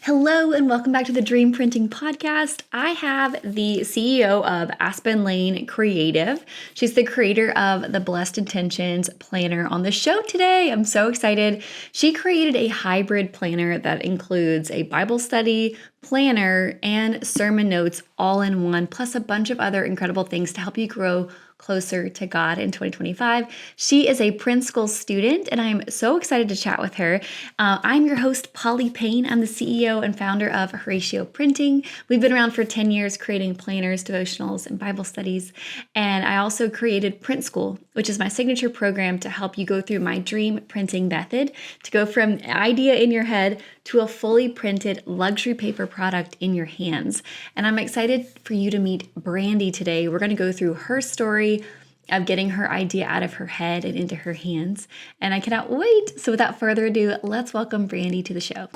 Hello and welcome back to the Dream Printing Podcast. I have the CEO of Aspen Lane Creative. She's the creator of the Blessed Intentions planner on the show today. I'm so excited. She created a hybrid planner that includes a Bible study, planner, and sermon notes all in one, plus a bunch of other incredible things to help you grow closer to God in 2025. She is a Print School student, and I'm so excited to chat with her. I'm your host, Polly Payne. I'm the CEO and founder of Horacio Printing. We've been around for 10 years creating planners, devotionals, and Bible studies. And I also created Print School, which is my signature program to help you go through my dream printing method to go from an idea in your head to a fully printed luxury paper product in your hands. And I'm excited for you to meet Brandi today. We're going to go through her story of getting her idea out of her head and into her hands. And I cannot wait. So without further ado, let's welcome Brandi to the show.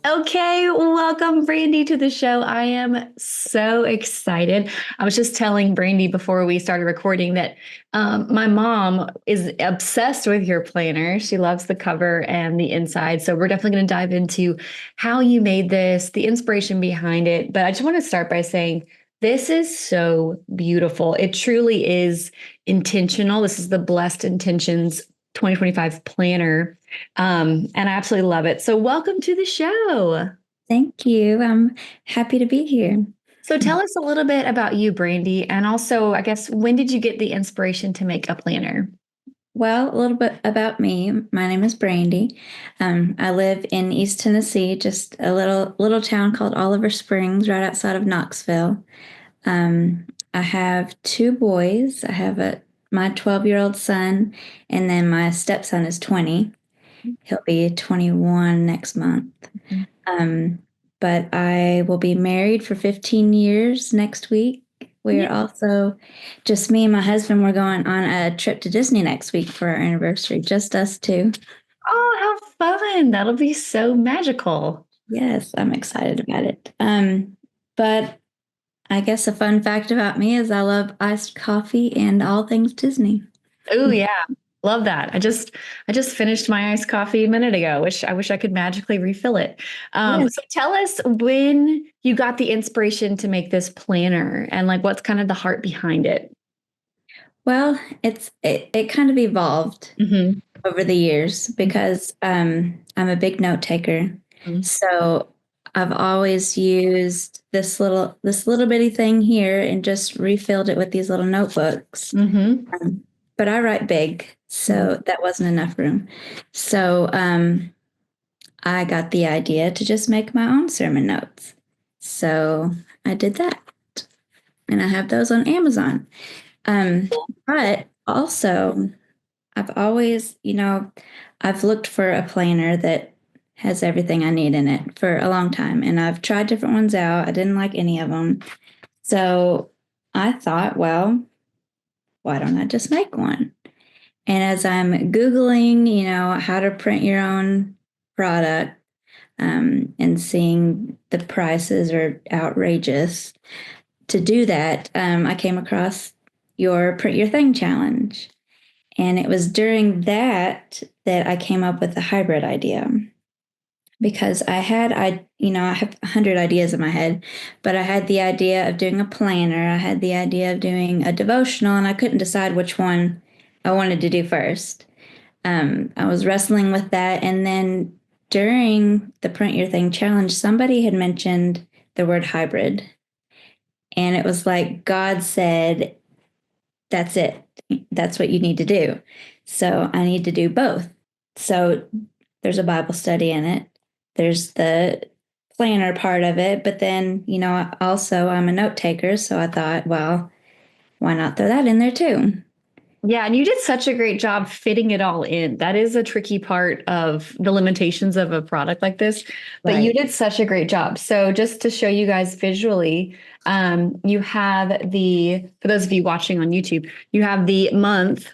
Okay, welcome Brandi to the show. I am so excited. I was just telling Brandi before we started recording that my mom is obsessed with your planner. She loves the cover and the inside. So we're definitely going to dive into how you made this, the inspiration behind it. But I just want to start by saying this is so beautiful. It truly is intentional. This is the Blessed Intentions 2025 planner. And I absolutely love it. So welcome to the show. Thank you. I'm happy to be here. So tell us a little bit about you, Brandi, and also, I guess, when did you get the inspiration to make a planner? Well, a little bit about me. My name is Brandi. I live in East Tennessee, just a little town called Oliver Springs, right outside of Knoxville. I have two boys. I have my 12-year-old son, and then my stepson is 20. He'll be 21 next month. But I will be married for 15 years next week. We're also, just me and my husband, we're going on a trip to Disney next week for our anniversary, just us two. Oh, how fun. That'll be so magical. Yes, I'm excited about it. But I guess a fun fact about me is I love iced coffee and all things Disney. Oh, yeah. Love that. I just finished my iced coffee a minute ago. I wish I could magically refill it. Yes. So tell us when you got the inspiration to make this planner and like what's kind of the heart behind it. Well, it kind of evolved Mm-hmm. over the years because I'm a big note taker. Mm-hmm. So I've always used this little bitty thing here and just refilled it with these little notebooks. Mm-hmm. But I write big, so that wasn't enough room. So I got the idea to just make my own sermon notes. So I did that, and I have those on Amazon. But also, I've always, I've looked for a planner that has everything I need in it for a long time, and I've tried different ones out. I didn't like any of them. So I thought, well, why don't I just make one? And as I'm Googling, how to print your own product, and seeing the prices are outrageous, to do that, I came across your Print Your Thing challenge. And it was during that I came up with the hybrid idea. Because I have 100 ideas in my head, but I had the idea of doing a planner. I had the idea of doing a devotional, and I couldn't decide which one I wanted to do first. I was wrestling with that. And then during the Print Your Thing challenge, somebody had mentioned the word hybrid. And it was like God said, that's it. That's what you need to do. So I need to do both. So there's a Bible study in it. There's the planner part of it. But then, also I'm a note taker. So I thought, well, why not throw that in there too? Yeah, and you did such a great job fitting it all in. That is a tricky part of the limitations of a product like this, but you did such a great job. So just to show you guys visually, you have for those of you watching on YouTube, you have the month,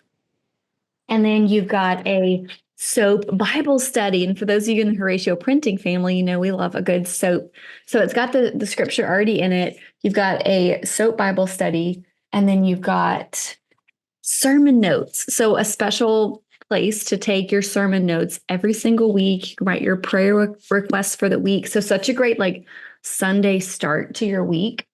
and then you've got a soap Bible study. And for those of you in the Horatio printing family, you know we love a good soap. So it's got the scripture already in it. You've got a soap Bible study, and then you've got sermon notes. So a special place to take your sermon notes every single week. You can write your prayer requests for the week. So such a great like Sunday start to your week.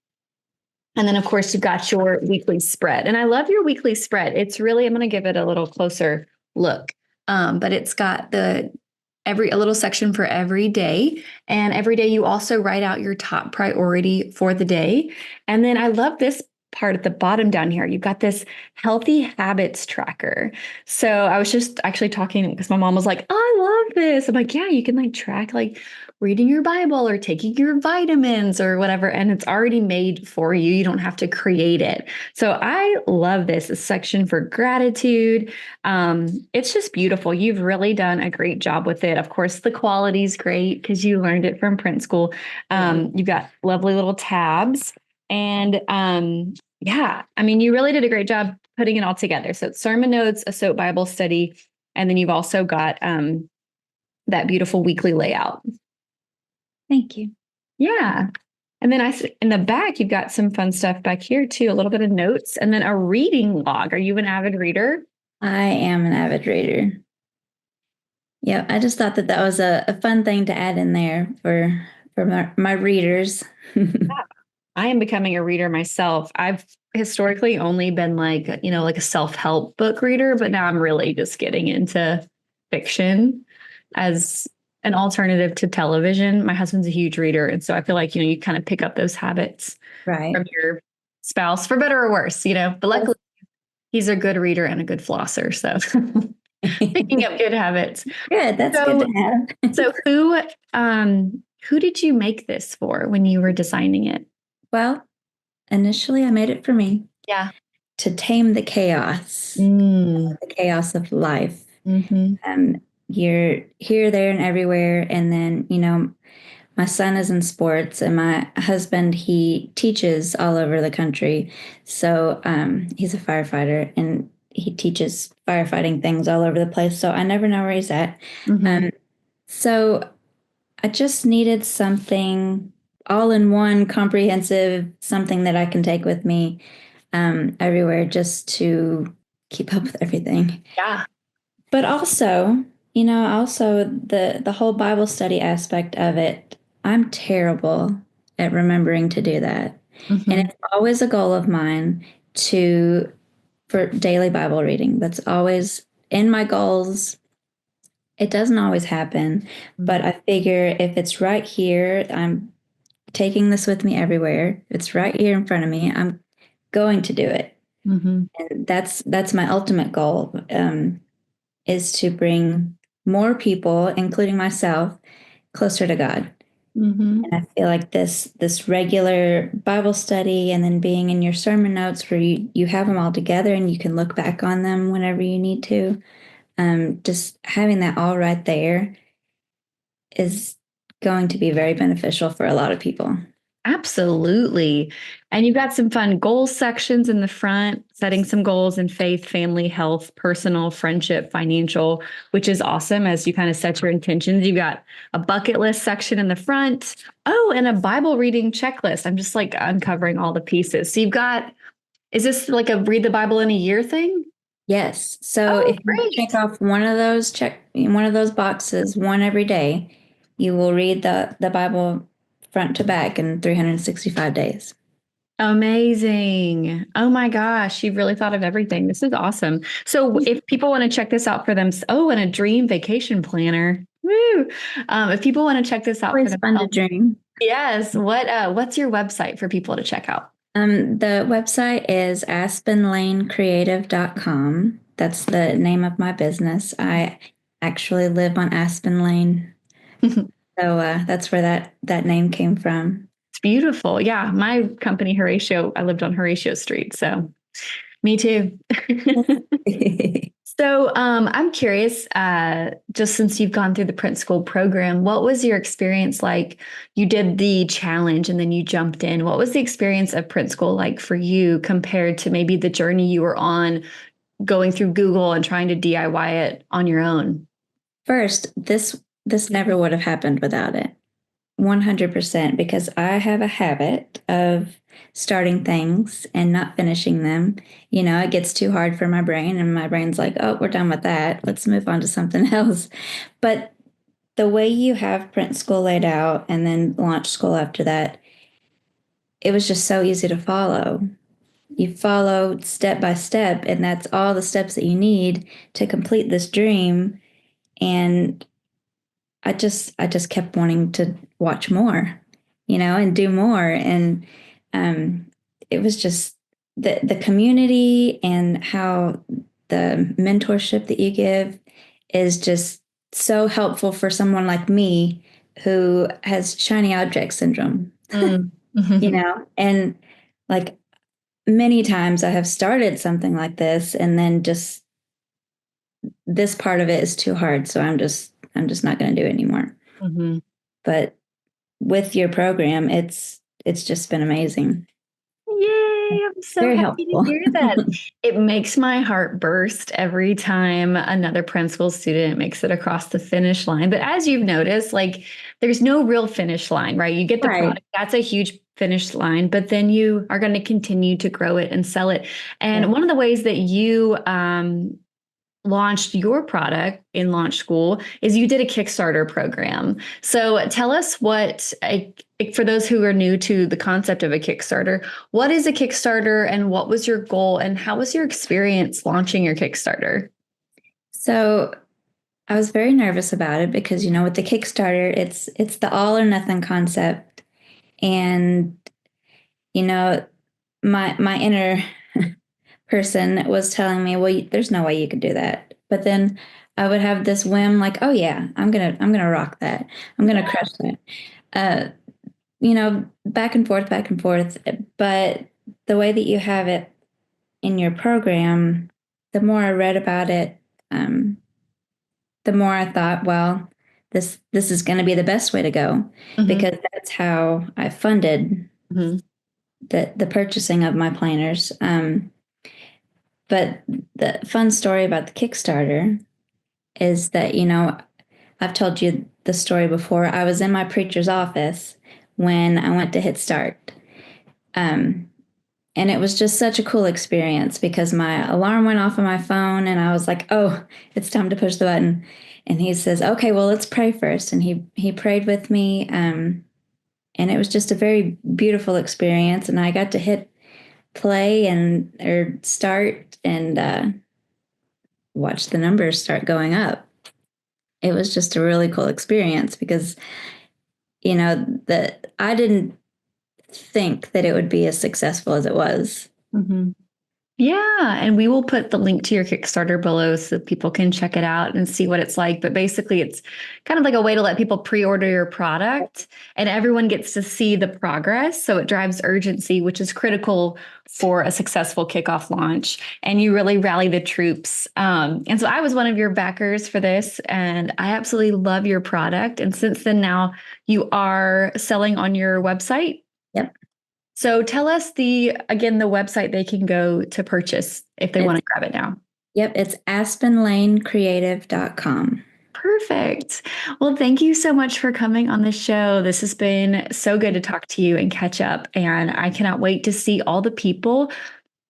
And then of course you've got your weekly spread. And I love your weekly spread. It's really, I'm going to give it a little closer look. But it's got a little section for every day. And every day you also write out your top priority for the day. And then I love this part at the bottom down here. You've got this healthy habits tracker. So I was just actually talking because my mom was like, oh, I love this. I'm like, yeah, you can like track like reading your Bible or taking your vitamins or whatever. And it's already made for you. You don't have to create it. So I love this. A section for gratitude. It's just beautiful. You've really done a great job with it. Of course, the quality's great because you learned it from print school. You've got lovely little tabs. And yeah, I mean, you really did a great job putting it all together. So it's sermon notes, a soap Bible study, and then you've also got that beautiful weekly layout. Thank you. Yeah. And then in the back, you've got some fun stuff back here too, a little bit of notes, and then a reading log. Are you an avid reader? I am an avid reader. Yeah, I just thought that was a fun thing to add in there for my readers. I am becoming a reader myself. I've historically only been like a self-help book reader, but now I'm really just getting into fiction as an alternative to television. My husband's a huge reader. And so I feel like, you kind of pick up those habits Right. from your spouse for better or worse, but luckily he's a good reader and a good flosser. So picking up good habits. Good. That's good to have. So who did you make this for when you were designing it? Well, initially I made it for me. Yeah. To tame the chaos. The chaos of life. Mm-hmm. You're here, there, and everywhere. And then, my son is in sports and my husband, he teaches all over the country. So he's a firefighter and he teaches firefighting things all over the place. So I never know where he's at. Mm-hmm. So I just needed something all in one, comprehensive, something that I can take with me everywhere just to keep up with everything. Yeah. But also, the whole Bible study aspect of it, I'm terrible at remembering to do that. Mm-hmm. And it's always a goal of mine for daily Bible reading. That's always in my goals. It doesn't always happen, but I figure if it's right here, I'm taking this with me everywhere. It's right here in front of me. I'm going to do it. Mm-hmm. And that's my ultimate goal, is to bring more people, including myself, closer to God. Mm-hmm. And I feel like this regular Bible study and then being in your sermon notes where you have them all together and you can look back on them whenever you need to. Just having that all right there is going to be very beneficial for a lot of people. Absolutely. And you've got some fun goals sections in the front, setting some goals in faith, family, health, personal, friendship, financial, which is awesome as you kind of set your intentions. You've got a bucket list section in the front. Oh, and a Bible reading checklist. I'm just like uncovering all the pieces. So is this like a read the Bible in a year thing? Yes. So if you check off one of those boxes, one every day, you will read the Bible front to back in 365 days. Amazing. Oh my gosh, you've really thought of everything. This is awesome. So if people want to check this out for them, and a dream vacation planner. Woo. If people want to check this out Always for fun to dream. Yes. What's your website for people to check out? The website is aspenlanecreative.com. That's the name of my business. I actually live on Aspen Lane. So that's where that name came from. It's beautiful. Yeah. My company, Horatio, I lived on Horatio Street. So me too. So I'm curious, just since you've gone through the print school program, what was your experience like? You did the challenge and then you jumped in. What was the experience of print school like for you compared to maybe the journey you were on going through Google and trying to DIY it on your own? First, this never would have happened without it. 100%, because I have a habit of starting things and not finishing them. It gets too hard for my brain, and my brain's like, oh, we're done with that. Let's move on to something else. But the way you have print school laid out and then launch school after that, it was just so easy to follow. You follow step by step, and that's all the steps that you need to complete this dream. And I just kept wanting to watch more, and do more. And um, it was just the community and how the mentorship that you give is just so helpful for someone like me who has shiny object syndrome, Mm. and like many times I have started something like this and then just this part of it is too hard, so I'm just not going to do it anymore. Mhm. But with your program, it's just been amazing. Yay, I'm so Very happy to helpful. hear that. It makes my heart burst every time another print school student makes it across the finish line. But as you've noticed, like there's no real finish line, right? You get the Right. product, that's a huge finish line, but then you are going to continue to grow it and sell it. Yeah. And one of the ways that you launched your product in launch school is you did a Kickstarter program. So tell us for those who are new to the concept of a Kickstarter, what is a Kickstarter and what was your goal and how was your experience launching your Kickstarter? So I was very nervous about it because, with the Kickstarter, it's the all or nothing concept. And, you know, my inner person was telling me, well, there's no way you could do that. But then I would have this whim like, oh yeah, I'm gonna rock that. I'm gonna crush that. Uh, back and forth, back and forth. But the way that you have it in your program, the more I read about it, um, the more I thought, well, this is going to be the best way to go, Mhm. because that's how I funded Mhm. the purchasing of my planners. But the fun story about the Kickstarter is that, I've told you the story before. I was in my preacher's office when I went to hit start. Um, and it was just such a cool experience because my alarm went off on my phone and I was like, oh, it's time to push the button. And he says, okay, well, let's pray first. And he prayed with me. And it was just a very beautiful experience. And I got to hit play or start and watch the numbers start going up. It was just a really cool experience because, that I didn't think that it would be as successful as it was. Mhm. Yeah, and we will put the link to your Kickstarter below so people can check it out and see what it's like. But basically, it's kind of like a way to let people pre-order your product and everyone gets to see the progress. So it drives urgency, which is critical for a successful kickoff launch. And you really rally the troops. And so I was one of your backers for this, and I absolutely love your product. And since then, now you are selling on your website. Yep. So tell us again, the website they can go to purchase if they want It's to grab it now. Yep, it's aspenlanecreative.com. Perfect. Well, thank you so much for coming on the show. This has been so good to talk to you and catch up. And I cannot wait to see all the people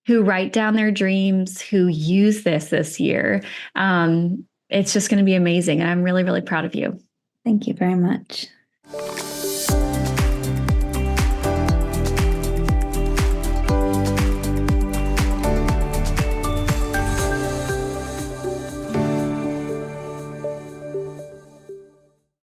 who write down their dreams, who use this year. It's just going to be amazing. And I'm really, really proud of you. Thank you very much.